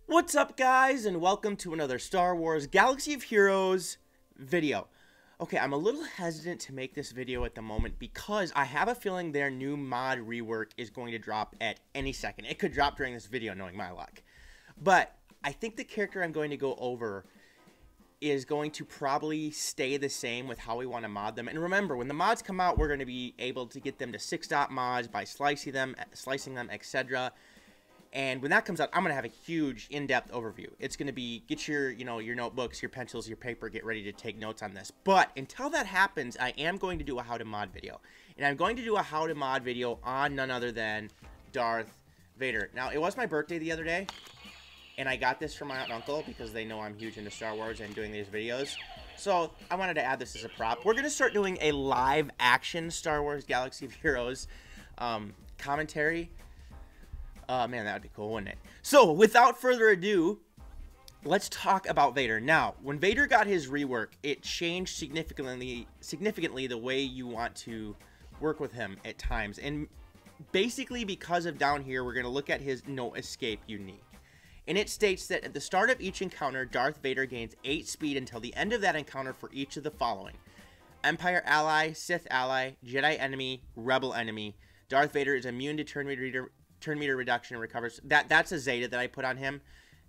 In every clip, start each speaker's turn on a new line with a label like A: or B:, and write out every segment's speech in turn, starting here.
A: What's up, guys, and welcome to another Star Wars Galaxy of Heroes video. Okay, I'm a little hesitant to make this video at the moment because I have a feeling their new mod rework is going to drop at any second. It could drop during this video, knowing my luck. But I think the character I'm going to go over is going to probably stay the same with how we want to mod them. And remember, when the mods come out, we're going to be able to get them to 6-dot mods by slicing them, etc. And when that comes out, I'm going to have a huge in-depth overview. It's going to be, get your, your notebooks, your pencils, your paper, get ready to take notes on this. But until that happens, I am going to do a how to mod video. And I'm going to do a how to mod video on none other than Darth Vader. Now, it was my birthday the other day, and I got this from my aunt and uncle because they know I'm huge into Star Wars and doing these videos. So I wanted to add this as a prop. We're going to start doing a live action Star Wars Galaxy of Heroes commentary. Man, that would be cool, wouldn't it? So, without further ado, let's talk about Vader. Now, when Vader got his rework, it changed significantly the way you want to work with him at times. And basically, because of down here, we're going to look at his No Escape unique. And it states that at the start of each encounter, Darth Vader gains 8 speed until the end of that encounter for each of the following: Empire ally, Sith ally, Jedi enemy, Rebel enemy. Darth Vader is immune to turn meter reduction and recovers. That's a Zeta that I put on him.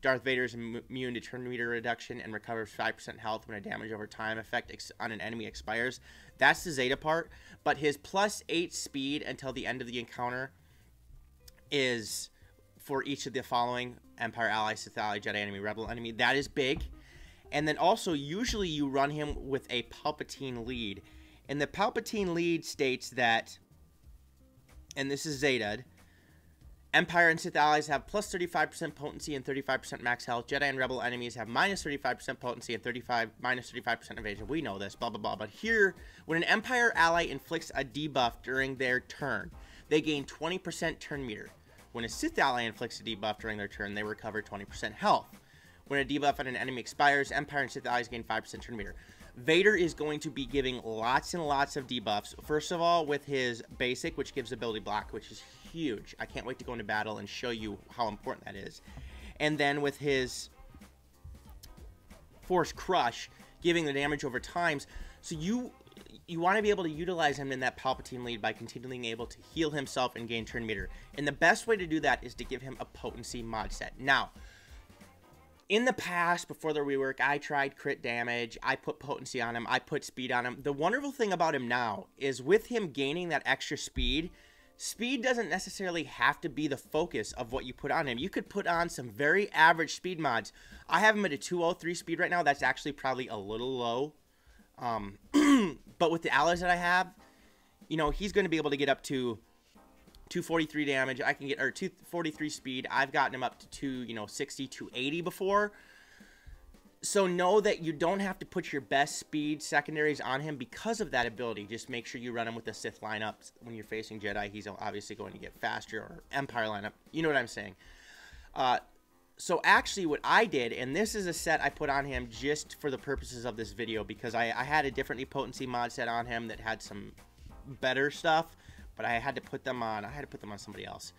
A: Darth Vader is immune to turn meter reduction and recovers 5% health when a damage over time effect on an enemy expires. That's the Zeta part. But his plus 8 speed until the end of the encounter is for each of the following: Empire ally, Sith ally, Jedi enemy, Rebel enemy. That is big. And then also, usually you run him with a Palpatine lead. And the Palpatine lead states that, and this is Zeta, Empire and Sith allies have plus 35% potency and 35% max health. Jedi and Rebel enemies have minus 35% potency and minus 35% evasion. We know this, blah, blah, blah. But here, when an Empire ally inflicts a debuff during their turn, they gain 20% turn meter. When a Sith ally inflicts a debuff during their turn, they recover 20% health. When a debuff on an enemy expires, Empire and Sith allies gain 5% turn meter. Vader is going to be giving lots and lots of debuffs. First of all, with his basic, which gives ability block, which is huge. I can't wait to go into battle and show you how important that is. And then with his Force Crush, giving the damage over times. So you want to be able to utilize him in that Palpatine lead by continuing able to heal himself and gain turn meter. And the best way to do that is to give him a potency mod set. Now, in the past, before the rework, I tried crit damage, I put potency on him, I put speed on him. The wonderful thing about him now is with him gaining that extra speed, speed doesn't necessarily have to be the focus of what you put on him. You could put on some very average speed mods. I have him at a 203 speed right now. That's actually probably a little low. But with the allies that I have, he's going to be able to get up to 243 damage. I can get, or 243 speed. I've gotten him up to 260, 280 before. So know that you don't have to put your best speed secondaries on him because of that ability. Just make sure you run him with the Sith lineup. When you're facing Jedi, he's obviously going to get faster, or Empire lineup. You know what I'm saying. So actually what I did, and this is a set I put on him just for the purposes of this video, because I had a different potency mod set on him that had some better stuff, but I had to put them on somebody else.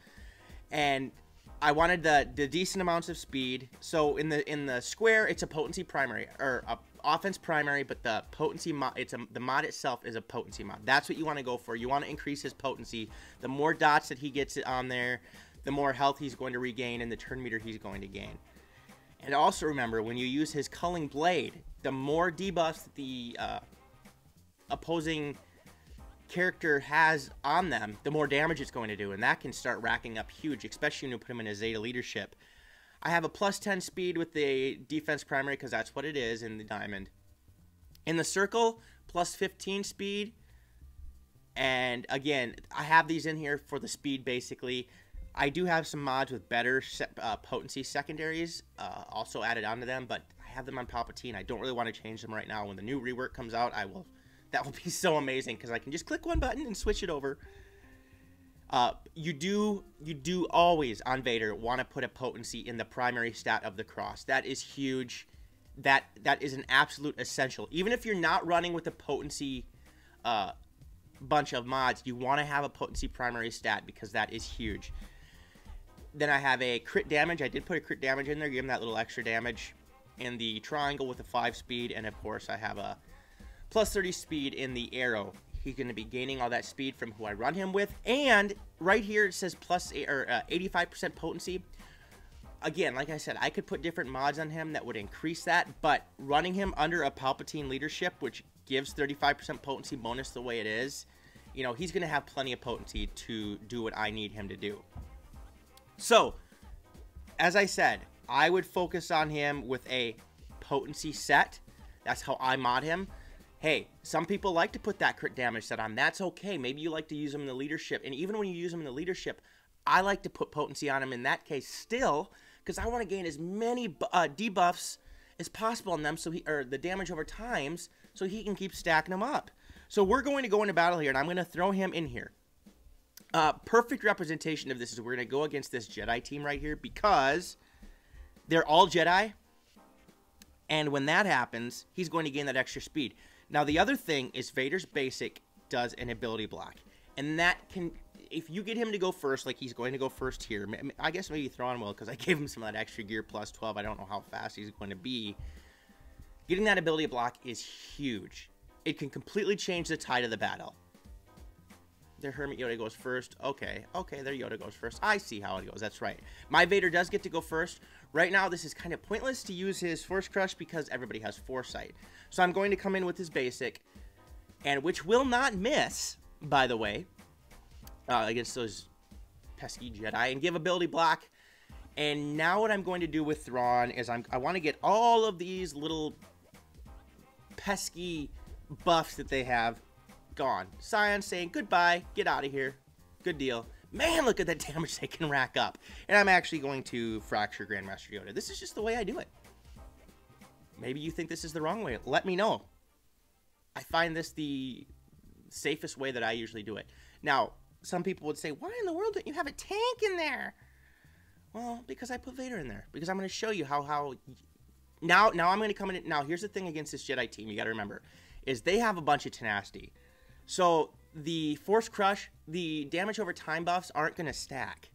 A: And I wanted the decent amounts of speed. So in the square, it's a potency primary, or a offense primary, but the potency mod, the mod itself is a potency mod. That's what you want to go for. You want to increase his potency. The more dots that he gets on there, the more health he's going to regain and the turn meter he's going to gain. And also remember, when you use his culling blade, the more debuffs that the opposing character has on them, the more damage it's going to do, and that can start racking up huge, especially when you put him in a Zeta leadership. I have a plus 10 speed with the defense primary because that's what it is in the diamond. In the circle, plus 15 speed, and again, I have these in here for the speed basically. I do have some mods with better potency secondaries also added onto them, but I have them on Palpatine. I don't really want to change them right now. When the new rework comes out, that will be so amazing because I can just click one button and switch it over. You do always on Vader want to put a potency in the primary stat of the cross. That is huge. That is an absolute essential. Even if you're not running with a potency bunch of mods, you want to have a potency primary stat because that is huge. Then I have a crit damage. I did put a crit damage in there, give him that little extra damage in the triangle with a 5 speed. And of course, I have a plus 30 speed in the arrow. He's going to be gaining all that speed from who I run him with. And right here it says plus 85% potency. Again, like I said, I could put different mods on him that would increase that. But running him under a Palpatine leadership, which gives 35% potency bonus the way it is, you know, he's going to have plenty of potency to do what I need him to do. So, as I said, I would focus on him with a potency set. That's how I mod him. Hey, some people like to put that crit damage set on. That's okay. Maybe you like to use him in the leadership. And even when you use him in the leadership, I like to put potency on him in that case still, because I want to gain as many debuffs as possible on them, so the damage over times, so he can keep stacking them up. So we're going to go into battle here, and I'm going to throw him in here. Perfect representation of this is we're going to go against this Jedi team right here, because they're all Jedi, and when that happens, he's going to gain that extra speed. Now, the other thing is Vader's basic does an ability block, and that can, if you get him to go first, like he's going to go first here, I guess maybe Thrawn will, because I gave him some of that extra gear plus 12. I don't know how fast he's going to be. Getting that ability block is huge. It can completely change the tide of the battle. Their Hermit Yoda goes first. Okay, their Yoda goes first. I see how it goes. That's right. My Vader does get to go first. Right now, this is kind of pointless to use his Force Crush because everybody has Foresight. So I'm going to come in with his basic, and which will not miss, by the way, against those pesky Jedi, and give ability block. And now what I'm going to do with Thrawn is I want to get all of these little pesky buffs that they have gone. Scion saying goodbye, get out of here, good deal. Man, look at that damage they can rack up. And I'm actually going to fracture Grandmaster Yoda. This is just the way I do it. Maybe you think this is the wrong way. Let me know. I find this the safest way that I usually do it. Now, some people would say, why in the world don't you have a tank in there? Well, because I put Vader in there. Because I'm going to show you how now I'm going to come in. Now, here's the thing against this Jedi team you got to remember, is they have a bunch of tenacity. So the Force Crush, the damage over time buffs aren't going to stack.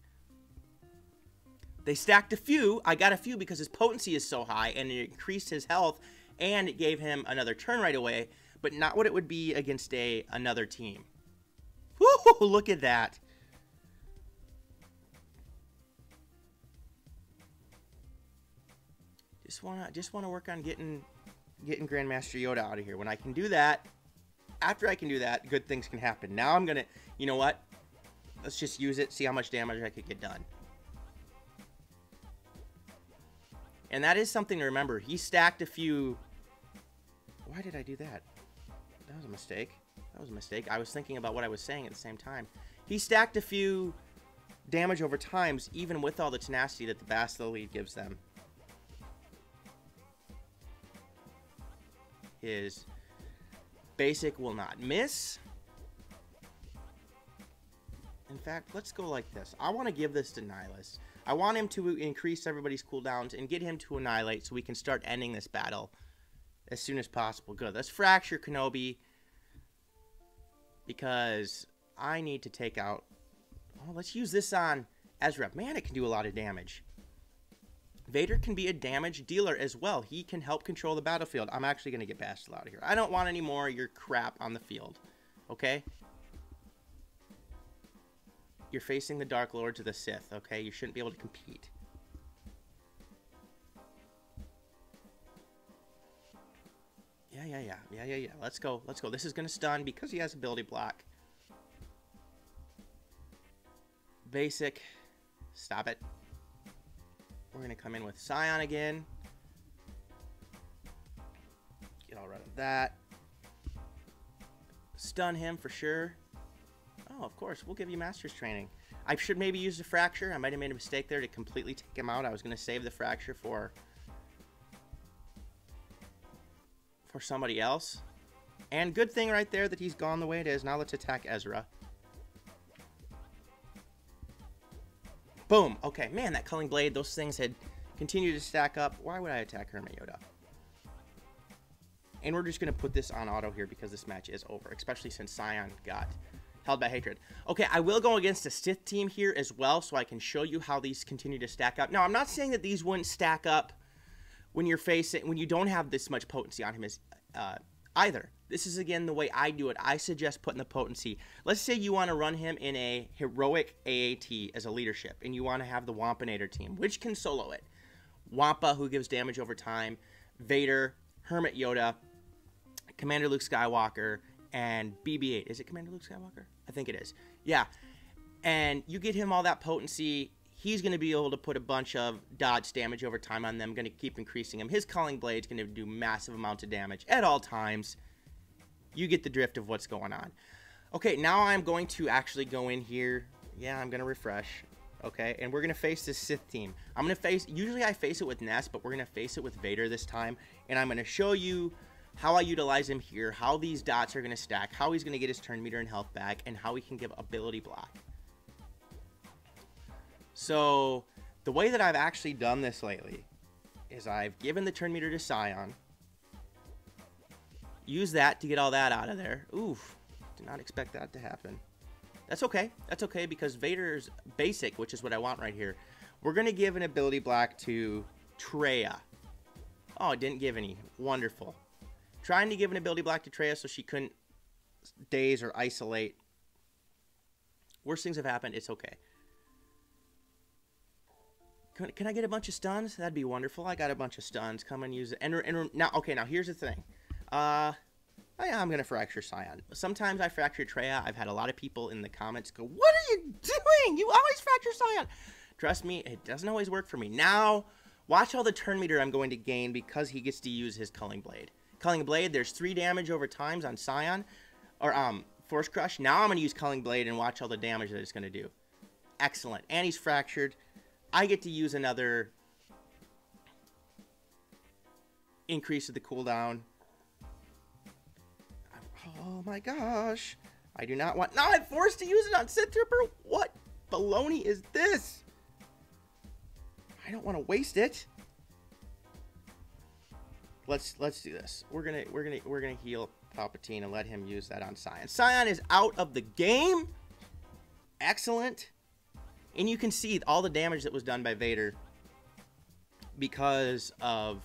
A: They stacked a few. I got a few because his potency is so high, and it increased his health, and it gave him another turn right away, but not what it would be against another team. Woo! Look at that. Just wanna work on getting Grandmaster Yoda out of here. When I can do that, after I can do that, good things can happen. Now I'm gonna, you know what? Let's just use it, see how much damage I could get done. And that is something to remember. He stacked a few. Why did I do that? That was a mistake. That was a mistake. I was thinking about what I was saying at the same time. He stacked a few damage over times, even with all the tenacity that the Bastila lead gives them. His basic will not miss. In fact, let's go like this. I want to give this to Nihilus. I want him to increase everybody's cooldowns and get him to annihilate so we can start ending this battle as soon as possible. Good. Let's fracture Kenobi because I need to take out... Oh, let's use this on Ezra. Man, it can do a lot of damage. Vader can be a damage dealer as well. He can help control the battlefield. I'm actually going to get Bastila out of here. I don't want any more of your crap on the field. Okay? You're facing the Dark Lords of the Sith, okay? You shouldn't be able to compete. Yeah. Let's go. This is going to stun because he has ability block. Basic. Stop it. We're going to come in with Scion again. Get all rid of that. Stun him for sure. Oh, of course. We'll give you Master's Training. I should maybe use the Fracture. I might have made a mistake there to completely take him out. I was going to save the Fracture for somebody else. And good thing right there that he's gone the way it is. Now let's attack Ezra. Boom. Okay, man, that Culling Blade, those things had continued to stack up. Why would I attack Hermit Yoda? And we're just going to put this on auto here because this match is over, especially since Scion got Held by Hatred. Okay, I will go against a Sith team here as well, so I can show you how these continue to stack up. Now, I'm not saying that these wouldn't stack up when you're when you don't have this much potency on him as either. This is, again, the way I do it. I suggest putting the potency. Let's say you want to run him in a heroic AAT as a leadership, and you want to have the Wampinator team, which can solo it. Wampa, who gives damage over time, Vader, Hermit Yoda, Commander Luke Skywalker, and BB-8. Is it Commander Luke Skywalker? I think it is. Yeah. And you get him all that potency. He's going to be able to put a bunch of dodge damage over time on them. Going to keep increasing him. His Calling Blade's going to do massive amounts of damage at all times. You get the drift of what's going on. Okay, now I'm going to actually go in here. Yeah, I'm going to refresh. Okay, and we're going to face this Sith team. I'm going to face, usually I face it with Ness, but we're going to face it with Vader this time. And I'm going to show you how I utilize him here, how these dots are going to stack, how he's going to get his turn meter and health back, and how he can give ability block. So, the way that I've actually done this lately is I've given the turn meter to Scion. Use that to get all that out of there. Oof, did not expect that to happen. That's okay. That's okay because Vader's basic, which is what I want right here. We're going to give an ability block to Traya. Oh, it didn't give any. Wonderful. Trying to give an ability block to Traya so she couldn't daze or isolate. Worst things have happened. It's okay. Can I get a bunch of stuns? That'd be wonderful. I got a bunch of stuns. Come and use it. And now, okay, now here's the thing. Oh yeah, I'm going to fracture Scion. Sometimes I fracture Traya. I've had a lot of people in the comments go, what are you doing? You always fracture Scion. Trust me, it doesn't always work for me. Now, watch all the turn meter I'm going to gain because he gets to use his Culling Blade. Culling Blade, there's 3 damage over times on Scion. Or, Force Crush. Now I'm going to use Culling Blade and watch all the damage that it's going to do. Excellent. And he's fractured. I get to use another increase of the cooldown. Oh my gosh. I do not want... Now I'm forced to use it on Sith Trooper? What baloney is this? I don't want to waste it. Let's do this. We're gonna heal Palpatine and let him use that on Scion. Scion is out of the game. Excellent. And you can see all the damage that was done by Vader because of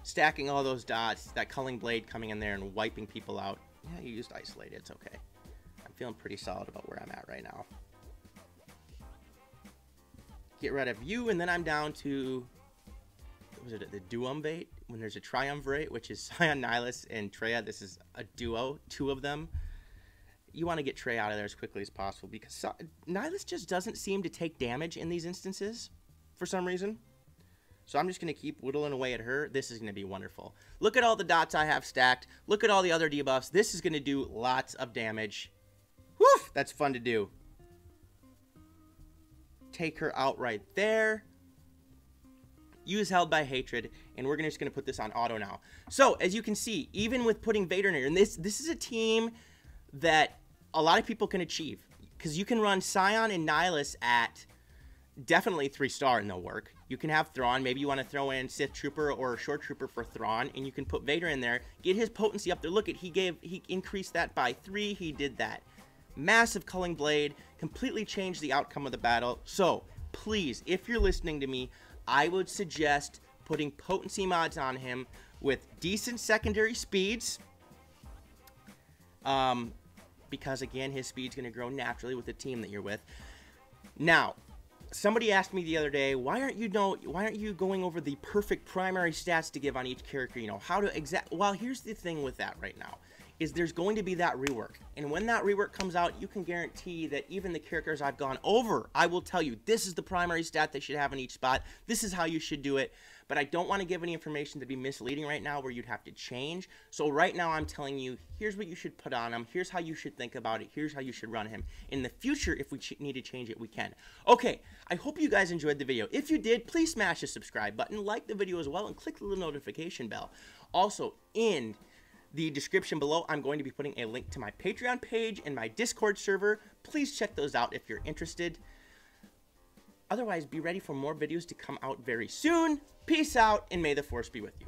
A: stacking all those dots, that Culling Blade coming in there and wiping people out. Yeah, you used Isolate. It's okay. I'm feeling pretty solid about where I'm at right now. Get rid of you, and then I'm down to... Was it the Duumvirate? When there's a Triumvirate, which is Scion, Nihilus, and Traya. This is a duo, 2 of them. You want to get Trey out of there as quickly as possible because Nihilus just doesn't seem to take damage in these instances for some reason. So I'm just going to keep whittling away at her. This is going to be wonderful. Look at all the dots I have stacked. Look at all the other debuffs. This is going to do lots of damage. Woof! That's fun to do. Take her out right there. Use Held by Hatred. And we're just going to put this on auto now. So, as you can see, even with putting Vader in here, and this is a team that a lot of people can achieve. Because you can run Scion and Nihilus at definitely 3-star and they'll work. You can have Thrawn. Maybe you want to throw in Sith Trooper or Short Trooper for Thrawn, and you can put Vader in there. Get his potency up there. Look at he increased that by 3. He did that. Massive Culling Blade. Completely changed the outcome of the battle. So please, if you're listening to me, I would suggest putting potency mods on him with decent secondary speeds. Because again, his speed's going to grow naturally with the team that you're with. Now, somebody asked me the other day, why aren't you going over the perfect primary stats to give on each character? You know, how to well, here's the thing with that right now, is there's going to be that rework. And when that rework comes out, you can guarantee that even the characters I've gone over, I will tell you, this is the primary stat they should have in each spot. This is how you should do it. But I don't want to give any information to be misleading right now where you'd have to change. So right now I'm telling you, here's what you should put on him. Here's how you should think about it. Here's how you should run him. In the future, if we need to change it, we can. Okay, I hope you guys enjoyed the video. If you did, please smash the subscribe button, like the video as well, and click the little notification bell. Also, in the description below, I'm going to be putting a link to my Patreon page and my Discord server. Please check those out if you're interested. Otherwise, be ready for more videos to come out very soon. Peace out, and may the Force be with you.